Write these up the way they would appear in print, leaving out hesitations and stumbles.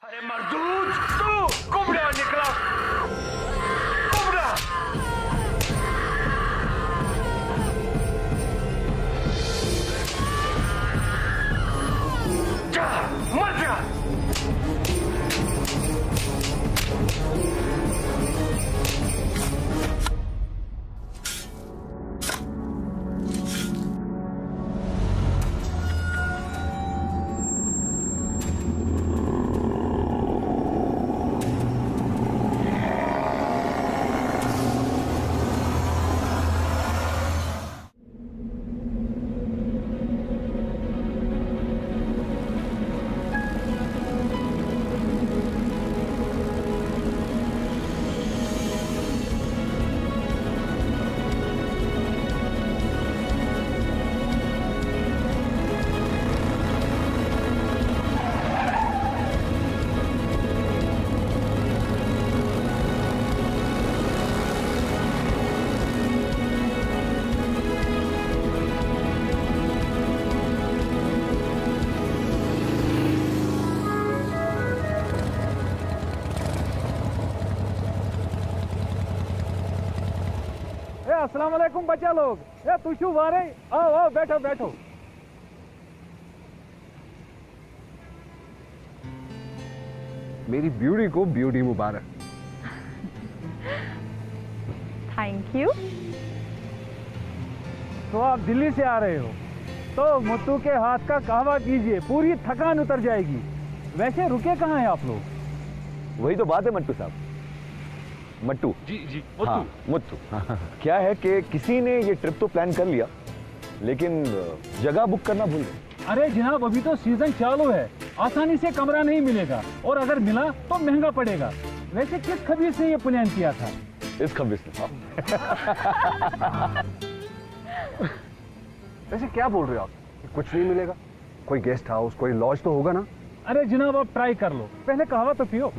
अरे मर्दूद, तू कुबड़ा निकला, कुबड़ा। जा, मर जा। अस्सलाम वालेकुम बच्चा लोग। ये तुशु वारे, आओ आओ बैठो बैठो। मेरी ब्यूटी को ब्यूटी मुबारक। Thank you. तो आप दिल्ली से आ रहे हो तो मुत्तू के हाथ का कहवा कीजिए, पूरी थकान उतर जाएगी। वैसे रुके कहाँ हैं आप लोग? वही तो बात है मट्टू साहब। मट्टू जी जी, हाँ, मुत्तू। क्या है कि किसी ने ये ट्रिप तो प्लान कर लिया, लेकिन जगह बुक करना भूल गए। अरे जनाब, अभी तो सीजन चालू है, आसानी से कमरा नहीं मिलेगा, और अगर मिला तो महंगा पड़ेगा। वैसे किस खबीर ने ये प्लान किया था? इस खबीर ने। वैसे क्या बोल रहे हो आप? कुछ नहीं मिलेगा? कोई गेस्ट हाउस, कोई लॉज तो होगा ना? अरे जनाब, आप ट्राई कर लो, पहले कहवा तो पियो।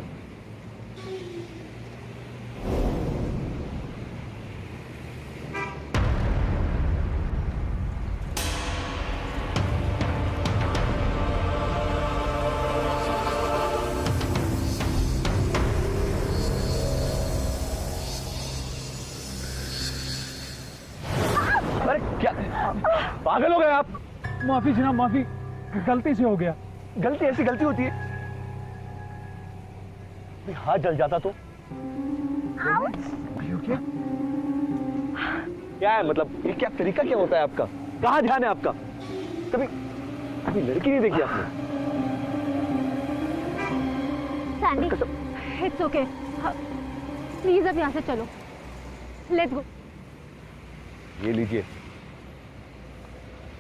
अरे क्या पागल हो गए आप? माफी जनाब, माफी, गलती से हो गया। गलती ऐसी गलती होती है? हाथ जल जाता तो? क्या है मतलब, ये क्या तरीका क्या होता है आपका? कहाँ ध्यान है आपका? कभी कभी लड़की नहीं देखी आपने? सैंडी, इट्स ओके, प्लीज अब यहाँ से चलो, लेट्स गो। ये लीजिए,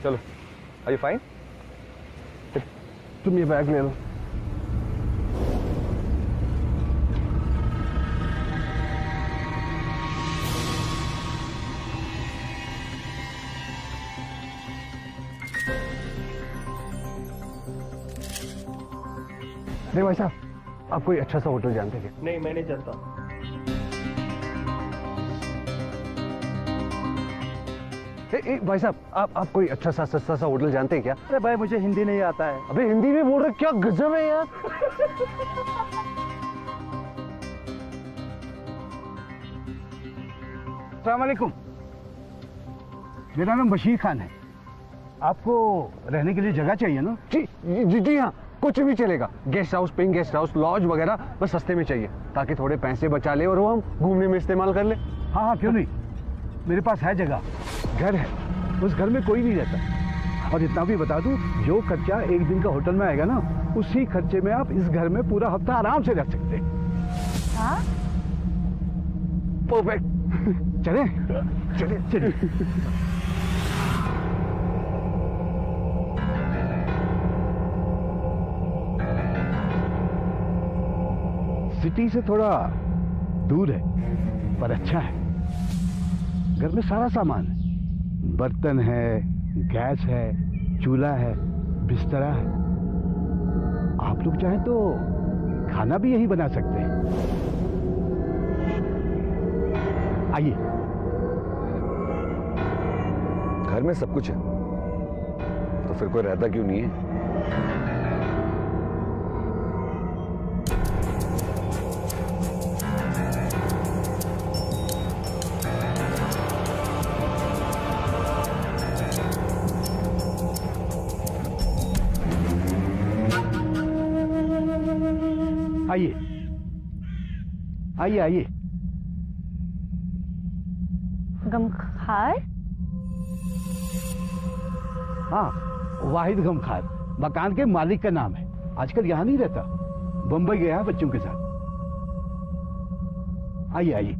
चलो। Are you fine? तुम ये बैग ले लो। नहीं भाई साहब, आप कोई अच्छा सा होटल जानते हैं? नहीं, मैं नहीं जानता। भाई साहब, आप कोई अच्छा सा सस्ता सा होटल जानते हैं क्या? अरे भाई, मुझे हिंदी नहीं आता है। अबे हिंदी में बोल रहे, क्या गजब है यार। अस्सलाम वालेकुम, मेरा नाम बशीर खान है। आपको रहने के लिए जगह चाहिए ना? जी जी जी हाँ, कुछ भी चलेगा। Guest house, pink guest house, lodge वगैरह, बस सस्ते में चाहिए, ताकि थोड़े पैसे बचा ले और वो हम घूमने में इस्तेमाल कर ले। हाँ हाँ, क्यों नहीं, मेरे पास है जगह, घर है, उस घर में कोई नहीं रहता। और इतना भी बता दूं, जो खर्चा एक दिन का होटल में आएगा ना, उसी खर्चे में आप इस घर में पूरा हफ्ता आराम से रह सकते हैं। हाँ? परफेक्ट। चले चले चले। सिटी से थोड़ा दूर है, पर अच्छा है। घर में सारा सामान है, बर्तन है, गैस है, चूल्हा है, बिस्तरा है। आप लोग चाहें तो खाना भी यही बना सकते हैं। आइए। घर में सब कुछ है, तो फिर कोई रहता क्यों नहीं है? आइए आइए आइए। गमखार? हाँ, वाहिद गमखार मकान के मालिक का नाम है। आजकल यहां नहीं रहता, बंबई गया है बच्चों के साथ। आइए आइए।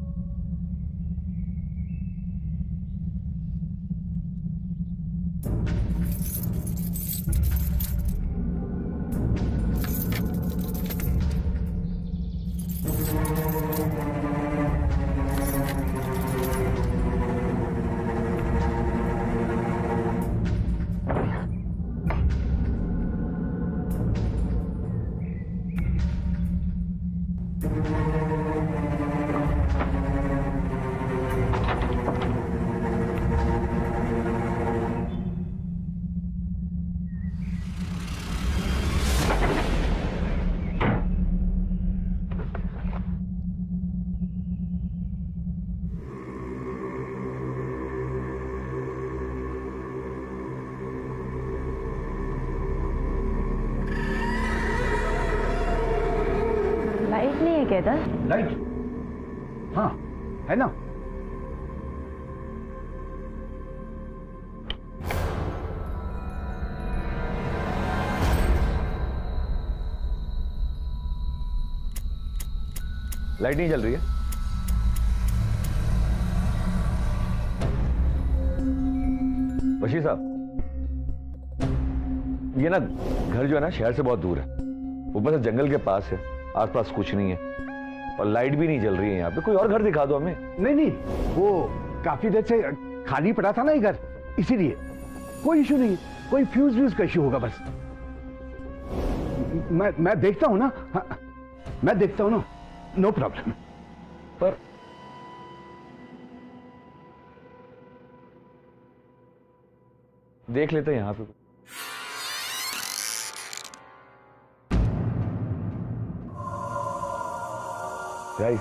लाइट नहीं है क्या इधर? लाइट? हाँ है ना। लाइट नहीं जल रही है। बशीर साहब, ये ना घर जो है ना शहर से बहुत दूर है, ऊपर से जंगल के पास है, आसपास कुछ नहीं है और लाइट भी नहीं जल रही है यहाँ पे। कोई और घर दिखा दो हमें। नहीं नहीं, वो काफी देर से खाली पड़ा था ना ये घर, इसीलिए। कोई इशू नहीं, कोई फ्यूज व्यूज का इशू होगा बस। मैं देखता हूं ना। हाँ, मैं देखता हूं ना, नो प्रॉब्लम। पर देख लेते हैं यहाँ पे। गाइस,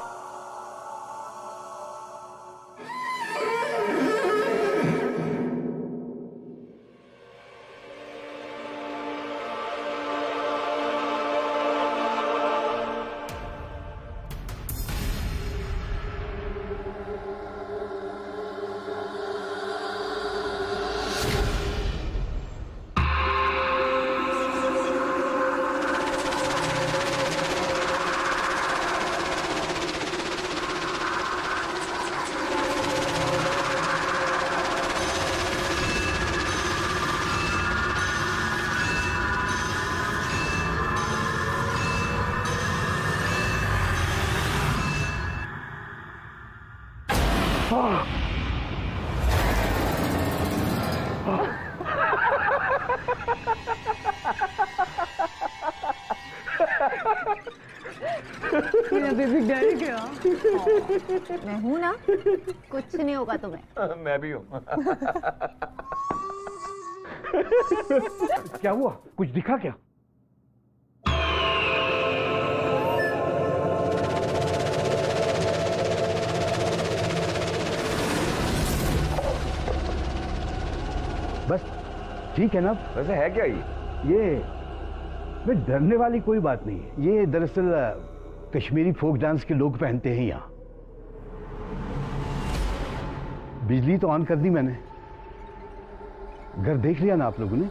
बेबी डर गया। मैं हूं ना, कुछ नहीं होगा तुम्हें। मैं भी हूँ। क्या हुआ, कुछ दिखा क्या? बस ठीक है ना। वैसे है क्या ये डरने वाली कोई बात नहीं है। ये दरअसल कश्मीरी फोक डांस के लोग पहनते हैं यहाँ। बिजली तो ऑन कर दी मैंने, घर देख लिया ना आप लोगों ने।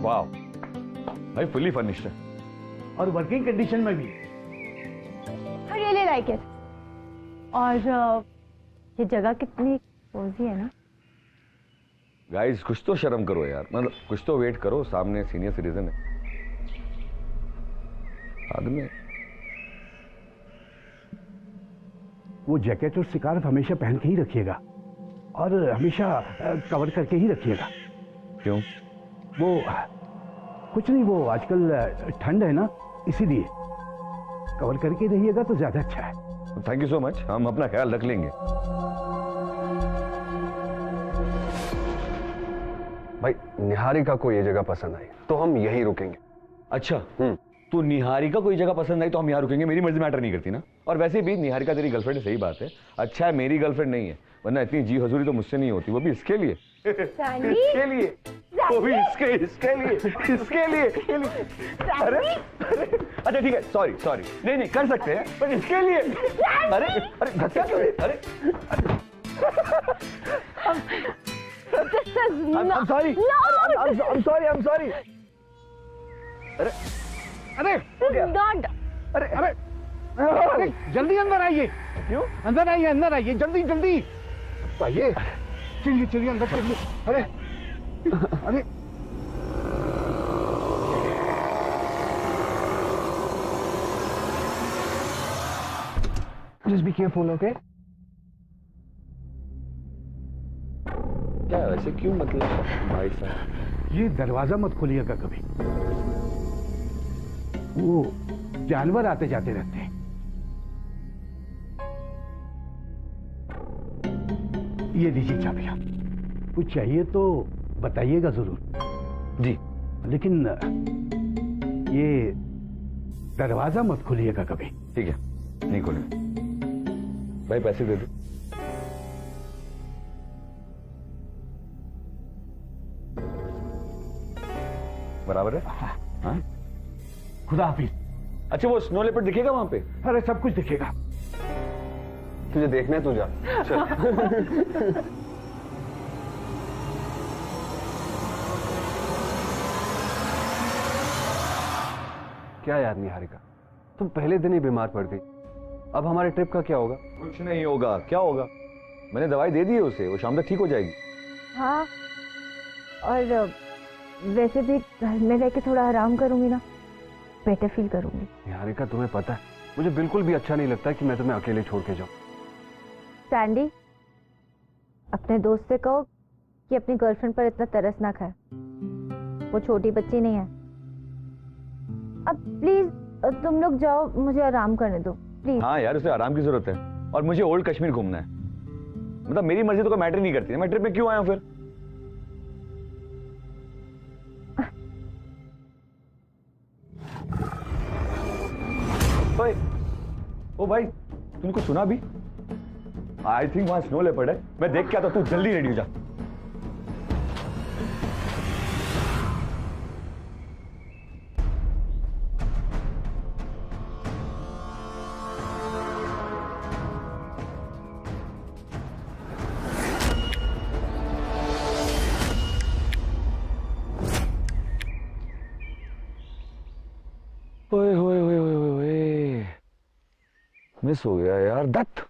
वाह भाई, फुली फर्निश्ड है और वर्किंग कंडीशन में भी। I really like it. और ये जगह कितनी कोजी है ना। गाइस, कुछ तो शर्म करो यार, मतलब कुछ तो वेट करो, सामने सीनियर सिटीजन है आदमी। वो जैकेट और स्कार्फ हमेशा पहन के ही रखिएगा और हमेशा कवर करके ही रखिएगा। क्यों? वो कुछ नहीं, वो आजकल ठंड है ना, इसीलिए कवर करके रहिएगा तो ज्यादा अच्छा है। थैंक यू सो मच, हम अपना ख्याल रख लेंगे। भाई, निहारिका को ये जगह पसंद आई तो हम यहीं रुकेंगे। अच्छा, तो निहारिका को ये जगह पसंद आई तो हम यहाँ रुकेंगे। मेरी मर्जी मैटर नहीं करती ना। और वैसे भी निहारिका तेरी गर्लफ्रेंड है, सही बात है। अच्छा है मेरी गर्लफ्रेंड नहीं है, वरना इतनी जी हजूरी तो मुझसे नहीं होती, वो भी इसके लिए। सैंडी, इसके लिए, वो भी इसके लिए। अरे अच्छा ठीक है, सॉरी नहीं कर सकते हैं, पर इसके लिए। अरे धक्का क्यों? अरे This is I'm sorry. No, I'm sorry. अरे this is not. अरे जल्दी अंदर आइए। क्यों? अंदर आइए जल्दी आइए। चलिए अंदर चलिए। अरे Just be careful, okay? क्या वैसे क्यों, मतलब भाई साहब? ये दरवाजा मत खोलिएगा कभी, वो जानवर आते जाते रहते हैं। ये दीजिए चाबियां, कुछ चाहिए तो बताइएगा जरूर। जी लेकिन ये दरवाजा मत खोलिएगा कभी। ठीक है, नहीं खोले। भाई पैसे दे दो। बराबर है? हाँ? खुदा हाफिज। अच्छा वो स्नो लेपर्ड दिखेगा वहां पे? अरे सब कुछ दिखेगा। तुझे देखना है, तू जा। चल। क्या यार निहारिका, तुम पहले दिन ही बीमार पड़ गई, अब हमारे ट्रिप का क्या होगा? कुछ नहीं होगा। क्या होगा? मैंने दवाई दे दी है उसे, वो शाम तक ठीक हो जाएगी। हाँ, और वैसे भी घर में रह के थोड़ा आराम करूंगी ना, बेटर फील करूंगी। निहारिका तुम्हें पता है, मुझे बिल्कुल भी अच्छा नहीं लगता कि मैं तुम्हें अकेले छोड़ के जाऊं। सैंडी, अपने दोस्त से कहो कि अपनी गर्लफ्रेंड पर इतना तरस ना खाए, वो छोटी बच्ची नहीं है। अब प्लीज तुम लोग जाओ, मुझे आराम करने दो प्लीज। हाँ यार, उसे आराम की जरूरत है, और मुझे ओल्ड कश्मीर घूमना है। मतलब मेरी मर्जी तो कोई मैटर नहीं करती है, मैं ट्रिप में क्यों आया हूं फिर? ओ भाई, तुमने कुछ सुना भी? आई थिंक वहां स्नो लेपर्ड है, मैं देख के आता हूं, तू जल्दी रेडी हो जा। ओए होए होए होए होए, मिस हो गया यार, दत्त।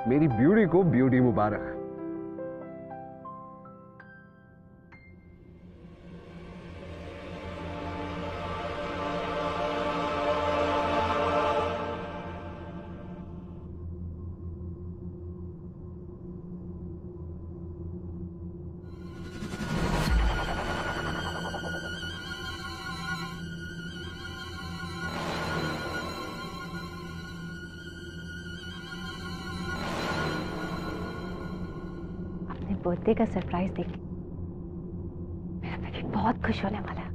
मेरी ब्यूटी को ब्यूटी मुबारक। बर्थडे का सरप्राइज देके मेरा बेबी बहुत खुश होने वाला है।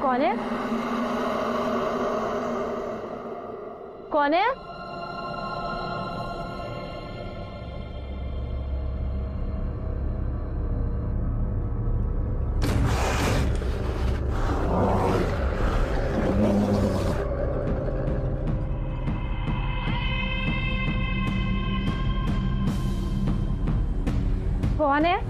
कौन है? कौन है? कौन है?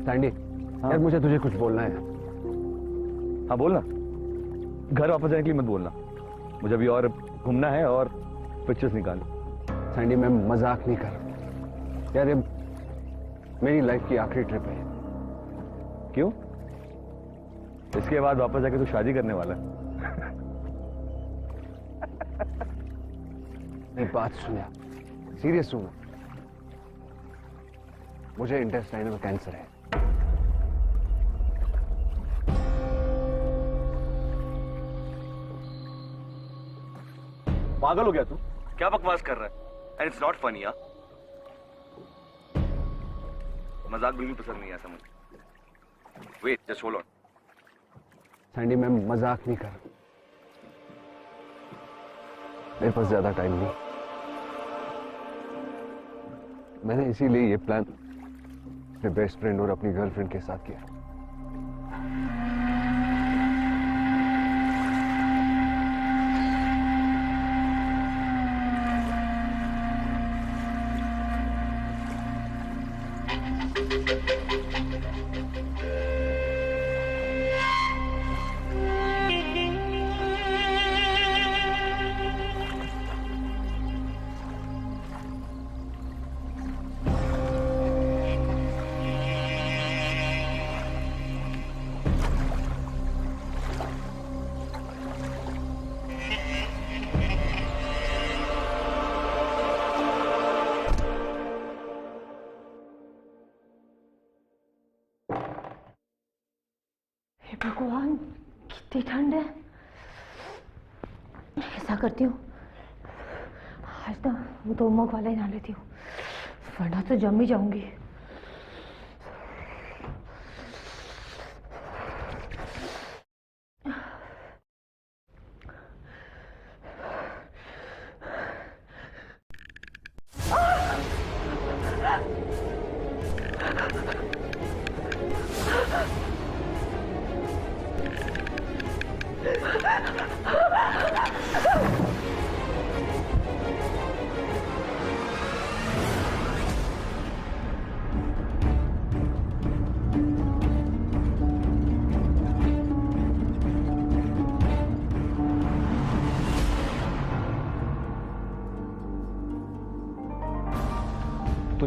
सैंडी, यार मुझे तुझे कुछ बोलना है। हाँ बोलना। घर वापस जाने के लिए मत बोलना, मुझे अभी और घूमना है और पिक्चर्स निकालना। सैंडी, मैं मजाक नहीं कर रहा यार, ये मेरी लाइफ की आखिरी ट्रिप है। क्यों? इसके बाद वापस जाके तू शादी करने वाला है? मेरी बात सुन यार, सीरियस सुन। मुझे इंटेस्टाइन में कैंसर है। पागल हो गया तू? क्या बकवास कर रहा है? And it's not funny. यार मजाक बिल्कुल पसंद नहीं है ऐसा मुझे। Wait, just hold on. Sandy, मैं मजाक नहीं कर रहा, मेरे पास ज्यादा टाइम नहीं। मैंने इसीलिए ये प्लान अपने बेस्ट फ्रेंड और अपनी गर्लफ्रेंड के साथ किया। भगवान, कितनी ठंड है। ऐसा करती हूँ, आज ना 2 मग वाला ही नहा लेती हूँ, वरना तो जम ही जाऊंगी।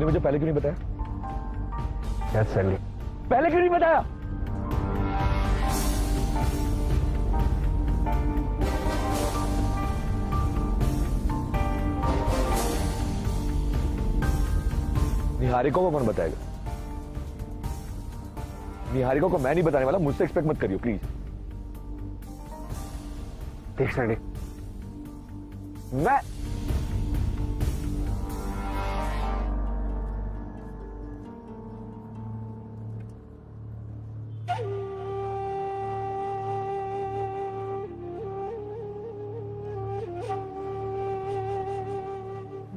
तूने मुझे पहले क्यों नहीं बताया? Yes Sandy. पहले क्यों नहीं बताया? निहारिका को कौन बताएगा? निहारिका को मैं नहीं बताने वाला, मुझसे एक्सपेक्ट मत करियो प्लीज। देख सैंडी, मैं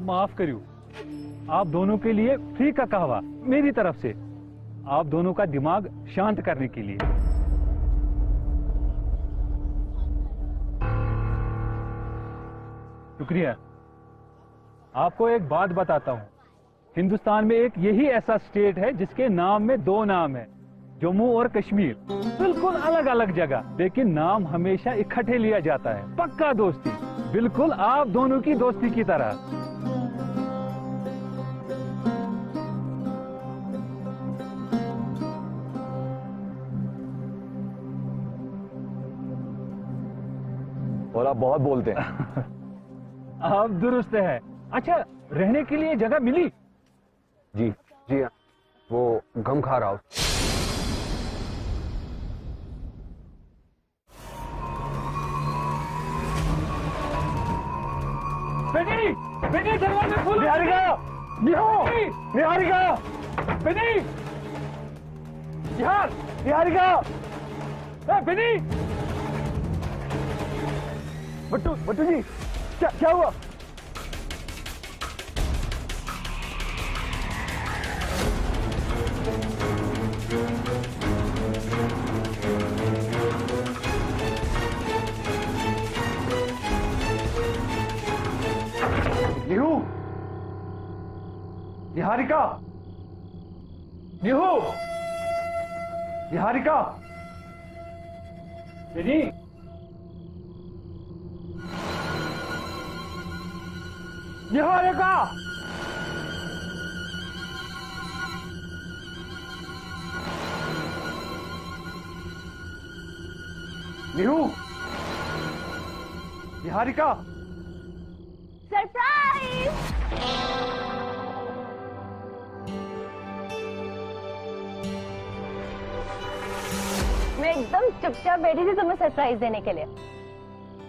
माफ करियो, आप दोनों के लिए फ्री का कहवा मेरी तरफ से, आप दोनों का दिमाग शांत करने के लिए। शुक्रिया। आपको एक बात बताता हूं, हिंदुस्तान में एक यही ऐसा स्टेट है जिसके नाम में दो नाम है, जम्मू और कश्मीर। बिल्कुल अलग अलग जगह, लेकिन नाम हमेशा इकट्ठे लिया जाता है। पक्का दोस्ती, बिल्कुल आप दोनों की दोस्ती की तरह। और आप बहुत बोलते हैं। आप दुरुस्त है। अच्छा, रहने के लिए जगह मिली? जी जी हाँ, वो गमखार हाउस। बेटी, बेटी दरवाजा खोलो। निहारिका! निहारिका! बेटी, निहार! निहारिका! बेटी, बट्टू, बट्टू जी, क्या हुआ? निहू! निहारिका! निहू! निहारिका! बेटी, निहारिका! निहू! निहारिका! सरप्राइज! मैं एकदम चुपचाप बैठी थी तुम्हें सरप्राइज देने के लिए।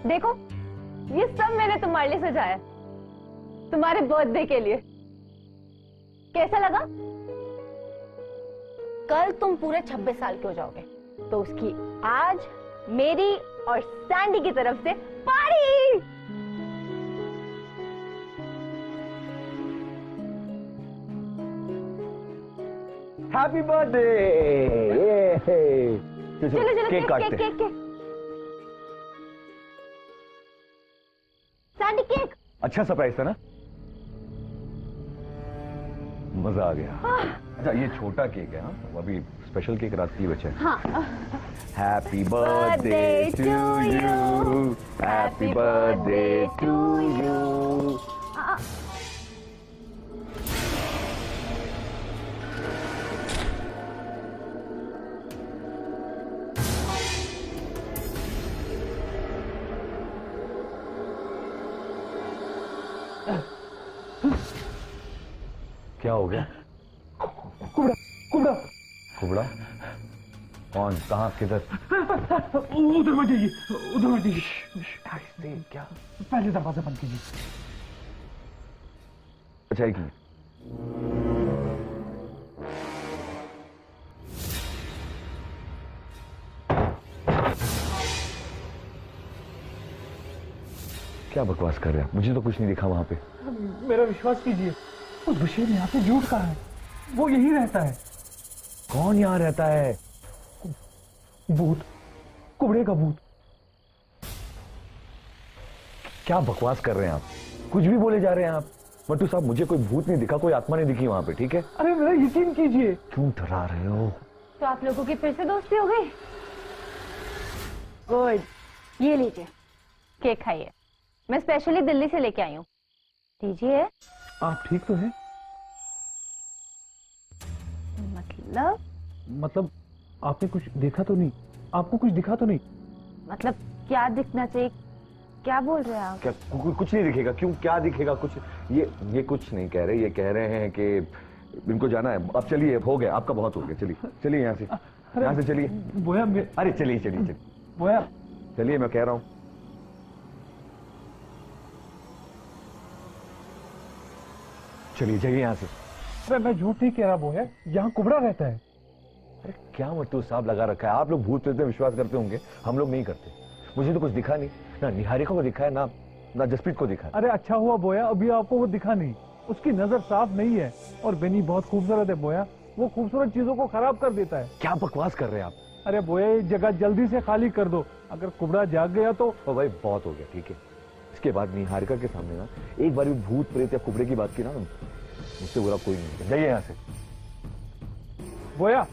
देखो, ये सब मैंने तुम्हारे लिए सजाया, तुम्हारे बर्थडे के लिए। कैसा लगा? कल तुम पूरे 26 साल के हो जाओगे, तो उसकी आज मेरी और सैंडी की तरफ से पार्टी। Happy birthday! चलो चलो, केक काटते हैं। केक। Sandy, cake. अच्छा सरप्राइज था ना? मजा आ गया। अच्छा, ये छोटा केक है, हाँ? वो अभी स्पेशल केक रात के लिए बचा है। हाँ। Happy birthday to you, happy birthday to you. क्या हो गया? कुबड़ा, कुबड़ा। कुबड़ा? कौन? कहाँ? किधर? उधर मत जाइए, उधर मत जाइए। क्या? पहले दरवाजा बंद कीजिए। अच्छा, एक मिनट। क्या बकवास कर रहे हैं? मुझे तो कुछ नहीं दिखा वहां पे। मेरा विश्वास कीजिए, उस बशीर यहाँ पे झूठ कहा है, वो यही रहता है। कौन यहाँ रहता है? भूत, कुबड़े का भूत। क्या बकवास कर रहे हैं आप? कुछ भी बोले जा रहे हैं आप। मट्टू साहब, मुझे कोई भूत नहीं दिखा, कोई आत्मा नहीं दिखी वहां पे, ठीक है? अरे मेरा यकीन कीजिए। क्यों डरा रहे हो? तो आप लोगों की फिर से दोस्ती हो गई? गुड, ये लीजिए, केक खाइए। मैं स्पेशली दिल्ली से लेके आई हूँ। दीजिए। आप ठीक तो हैं? मतलब आपने कुछ देखा तो नहीं? आपको कुछ दिखा तो नहीं? मतलब क्या दिखना चाहिए? क्या बोल रहे हैं आप? क्या कुछ नहीं दिखेगा? क्यों, क्या दिखेगा? कुछ ये कुछ नहीं कह रहे, ये कह रहे हैं कि इनको जाना है। अब चलिए, हो गया आपका, बहुत हो गया, चलिए चलिए यहाँ से चलिए। बोया अरे चलिए बोया, चलिए, मैं कह रहा हूँ। चलिए जाइए यहाँ से। अरे मैं झूठ नहीं कह रहा बोया, यहाँ कुबड़ा रहता है। अरे क्या मतलब साहब लगा रखा है? आप लोग भूत प्रेत में विश्वास करते होंगे, हम लोग नहीं करते। मुझे तो कुछ दिखा नहीं, ना निहारिका को दिखा है, ना जसप्रीत को दिखा है। अरे अच्छा हुआ बोया, अभी आपको वो दिखा नहीं। उसकी नजर साफ नहीं है और बेनी बहुत खूबसूरत है बोया, वो खूबसूरत चीजों को खराब कर देता है। क्या बकवास कर रहे हैं आप? अरे बोया, ये जगह जल्दी से खाली कर दो, अगर कुबड़ा जाग गया तो। ओ भाई बहुत हो गया, ठीक है। इसके बाद निहारिका के सामने ना एक बार भी भूत प्रेत या कुबड़े की बात की ना, मुझसे बुरा कोई नहीं। जाइए यहाँ से। बोया,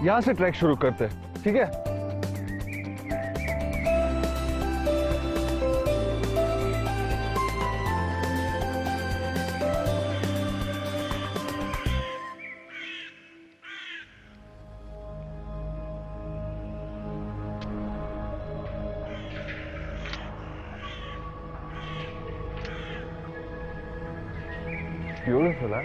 यहां से ट्रैक शुरू करते हैं, ठीक है? ब्यूटीफुल है।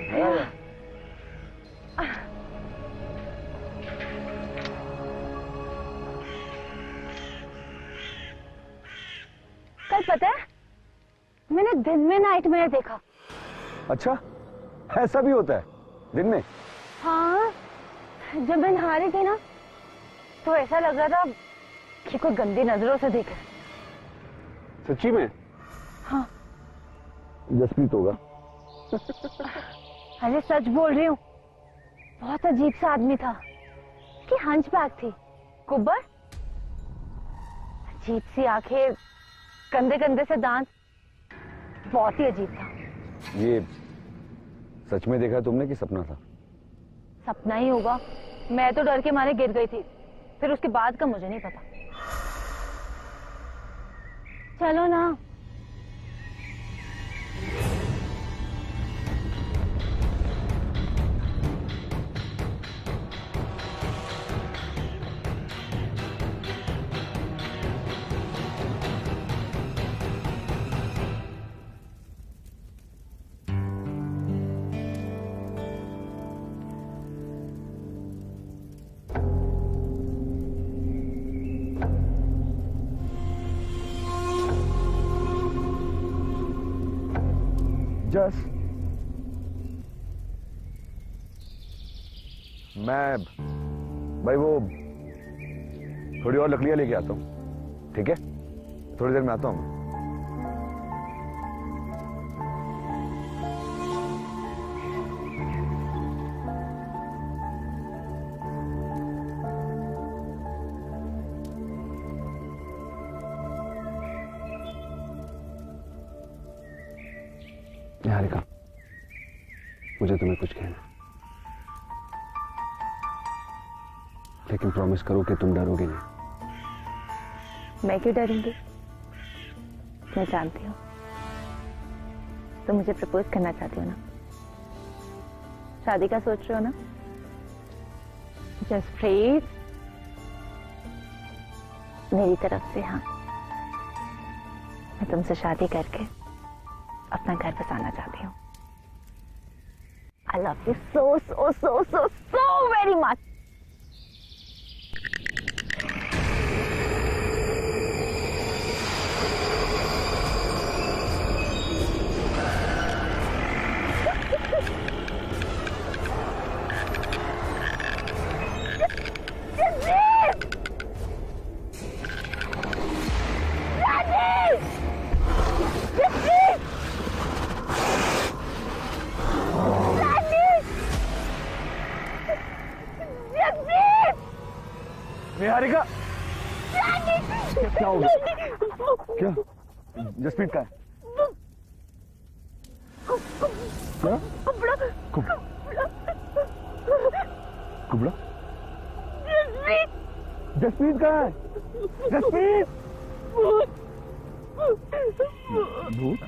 कल पता है मैंने दिन में नाइटमेयर देखा। अच्छा, ऐसा भी होता है दिन में? हाँ, जब मैं नहा रही थी ना तो ऐसा लग रहा था कि कोई गंदी नजरों से देख रहा है। सच्ची में? हाँ। जसप्रीत होगा। अरे सच बोल रही हूँ, बहुत अजीब सा आदमी था। कि हंचबैक थी, कुब्बर, अजीब सी आंखें, गंदे गंदे से दांत, बहुत ही अजीब था। ये सच में देखा तुमने कि सपना था? सपना ही होगा, मैं तो डर के मारे गिर गई थी, फिर उसके बाद का मुझे नहीं पता। चलो ना। जस, मैं भाई वो थोड़ी और लकड़ियां लेके आता हूँ, ठीक है? थोड़ी देर में आता हूँ। निहारिका, मुझे तुम्हें कुछ कहना, लेकिन प्रॉमिस करो कि तुम डरोगे नहीं। मैं क्यों डरूंगी? मैं जानती हूँ तुम मुझे प्रपोज करना चाहती हो ना, शादी का सोच रहे हो ना? जसप्रीत, मेरी तरफ से हाँ, मैं तुमसे शादी करके अपना घर बसाना चाहती हूँ। I love you so so so so so very much. Jaspreet का है? क्या? कुबड़ा? जसप्रीत का है? जसप्रीत? भूत?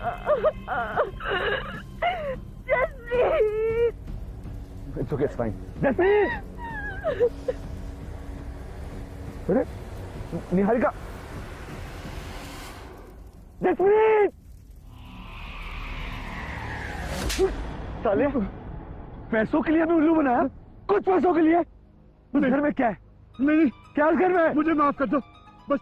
It's okay, it's fine. Jasprit! अरे निहारिका, जसप्रीत! साले, पैसों के लिए हमें उल्लू बनाया? कुछ पैसों के लिए? उस घर में क्या है? नहीं, क्या उस घर में? मुझे माफ कर दो, बस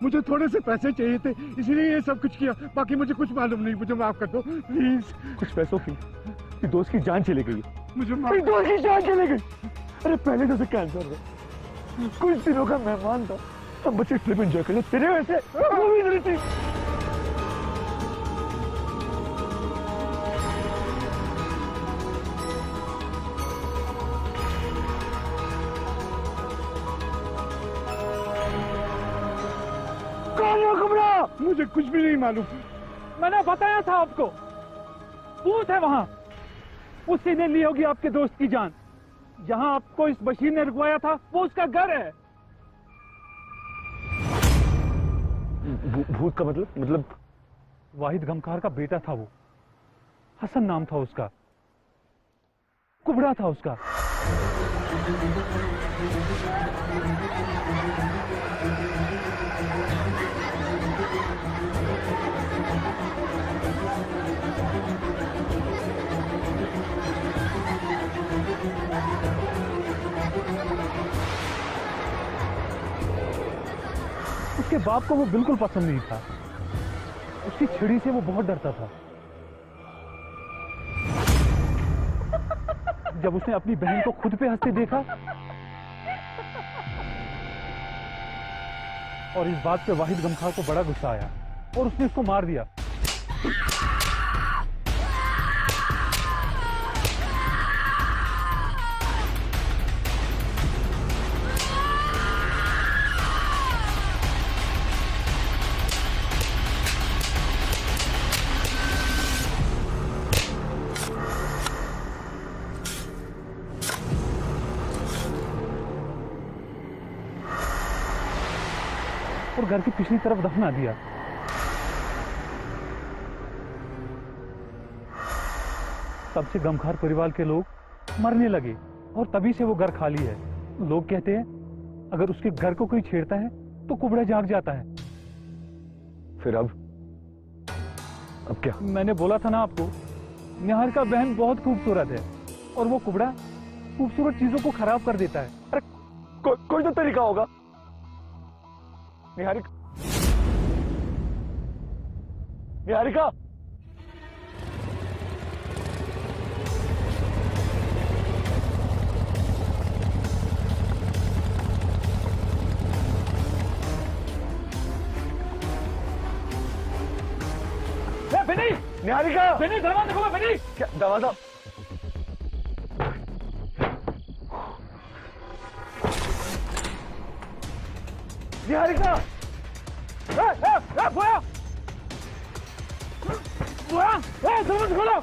मुझे थोड़े से पैसे चाहिए थे, इसीलिए ये सब कुछ किया। बाकी मुझे कुछ मालूम नहीं, मुझे माफ कर दो प्लीज। कुछ पैसों की तेरे दोस्त की जान चली गई। मुझे माफ। तेरे दोस्त की जान चली गई। अरे पहले तो उसे कैंसर था, कुछ दिनों का मेहमान था, हम बच्चे ट्रिप एंजॉय कर ले, तेरे वैसे वो भी नहीं थी। कौन है कुबड़ा? मुझे कुछ भी नहीं मालूम। मैंने बताया था आपको, भूत है वहां। उसी ने ली होगी आपके दोस्त की जान। जहां आपको इस बशीर ने रुकवाया था वो उसका घर है। भूत का मतलब वाहिद गमकार का बेटा था वो, हसन नाम था उसका, कुबड़ा था उसका। उसके बाप को वो बिल्कुल पसंद नहीं था, उसकी छड़ी से वो बहुत डरता था। जब उसने अपनी बहन को खुद पे हंसते देखा और इस बात पे वाहिद गमखार को बड़ा गुस्सा आया और उसने उसको मार दिया। और घर की पिछली तरफ दफना दिया। तब से गमखार परिवार के लोग मरने लगे और तभी से वो घर खाली है। लोग कहते हैं अगर उसके घर को कोई छेड़ता है तो कुबड़ा जाग जाता है। फिर अब क्या? मैंने बोला था ना आपको, निहार का बहन बहुत खूबसूरत है और वो कुबड़ा खूबसूरत चीजों को खराब कर देता है। अरे कोई तो तरीका होगा। निहारिका, निहारिका, बेनी, निहारिका, बेनी दरवाजा खोलो बेनी। क्या दरवाजा? निहारिका, बोया, बोया, दरवाजा खोलो।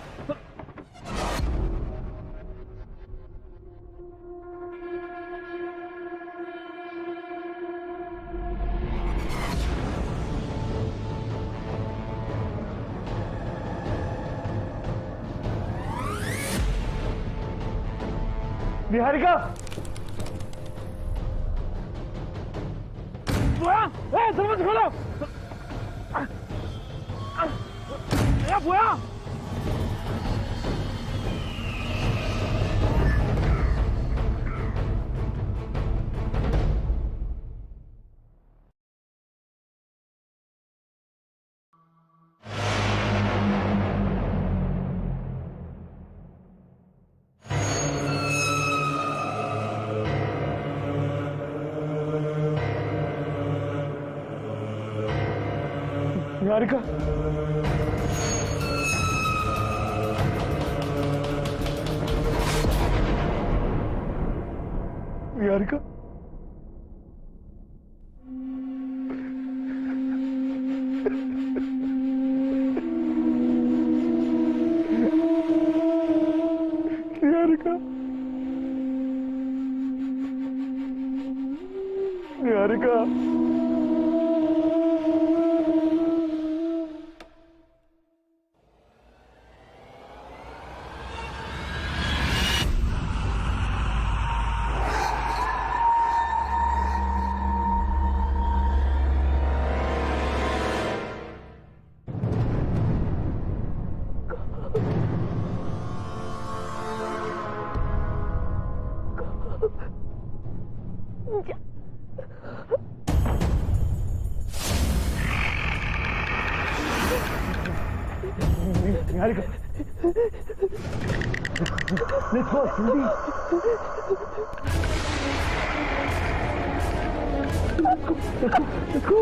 निहारिका, बोया, दरवाजा खोलो। बोया, निहारिका, निहारिका, निहारिका। निहारिका, let's go, जल्दी। Let's go।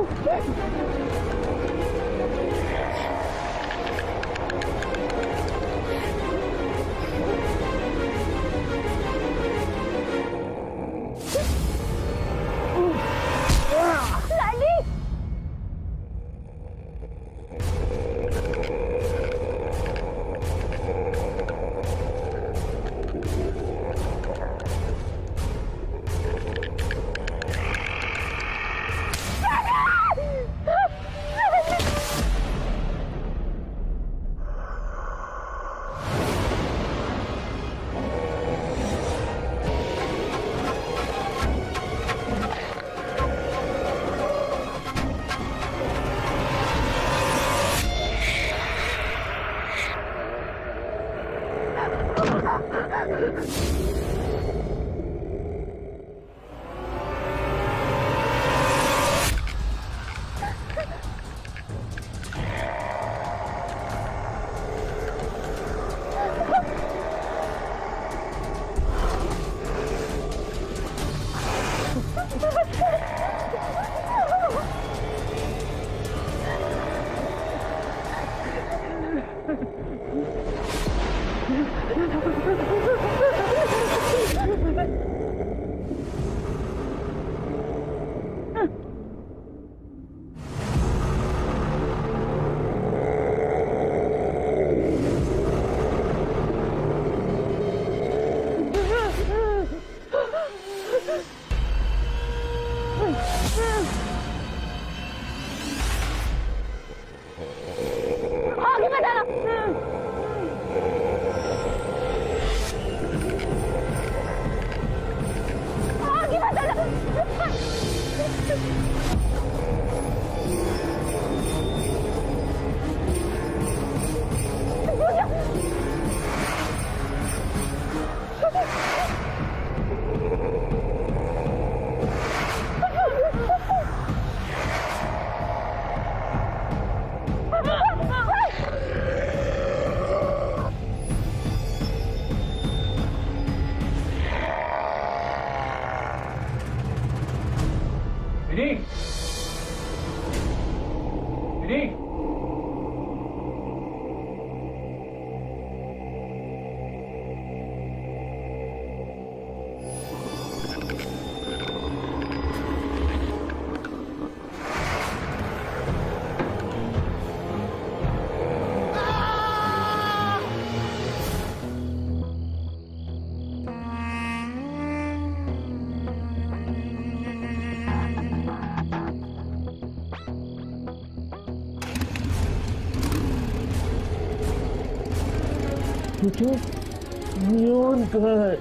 ये उनका है,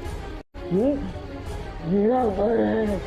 ये मेरा घर है।